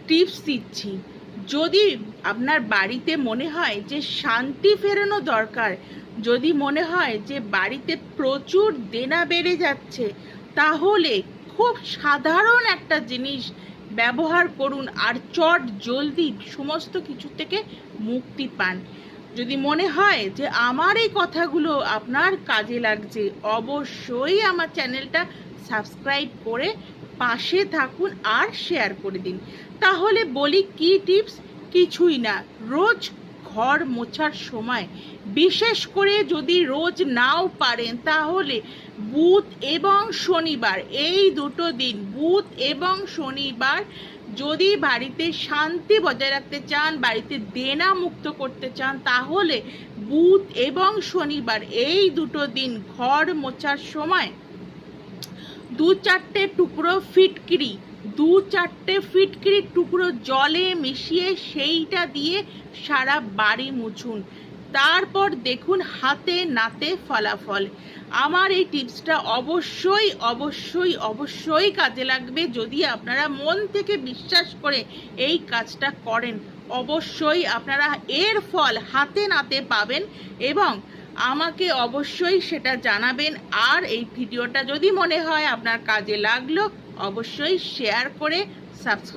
Tips দিচ্ছি। যদি আপনার বাড়িতে মনে হয় যে শান্তি ফেরানো দরকার, যদি মনে হয় যে বাড়িতে প্রচুর দেনা বেড়ে যাচ্ছে, তাহলে খুব সাধারণ একটা জিনিস ব্যবহার করুন আর চট জলদি সমস্ত কিছু থেকে মুক্তি পান। যদি মনে হয় যে আমার এই কথাগুলো আপনার কাজে লাগছে, অবশ্যই আমার চ্যানেলটা সাবস্ক্রাইব করে পাশে থাকুন আর শেয়ার করে দিন। তাহলে বলি কি টিপস? কিছুই না, রোজ ঘর মোছার সময়, বিশেষ করে যদি রোজ নাও পারেন, তাহলে বুধ এবং শনিবার, এই দুটো দিন, বুধ এবং শনিবার, যদি বাড়িতে শান্তি বজায় রাখতে চান, বাড়িতে দেনা মুক্ত করতে চান, তাহলে বুধ এবং শনিবার এই দুটো দিন ঘর মোছার সময় 2-4টে টুকরো ফিটকিরি, 2-4টে ফিটকিরির টুকরো জলে মিশিয়ে সেইটা দিয়ে সারা বাড়ি মুছুন। তারপর দেখুন হাতে নাতে ফলাফল। আমার এই টিপসটা অবশ্যই অবশ্যই অবশ্যই কাজে লাগবে। যদি আপনারা মন থেকে বিশ্বাস করে এই কাজটা করেন, অবশ্যই আপনারা এর ফল হাতে নাতে পাবেন এবং আমাকে অবশ্যই সেটা জানাবেন। আর এই ভিডিওটা যদি মনে হয় আপনার কাজে লাগলো, অবশ্যই শেয়ার করে সাবস্ক্রাইব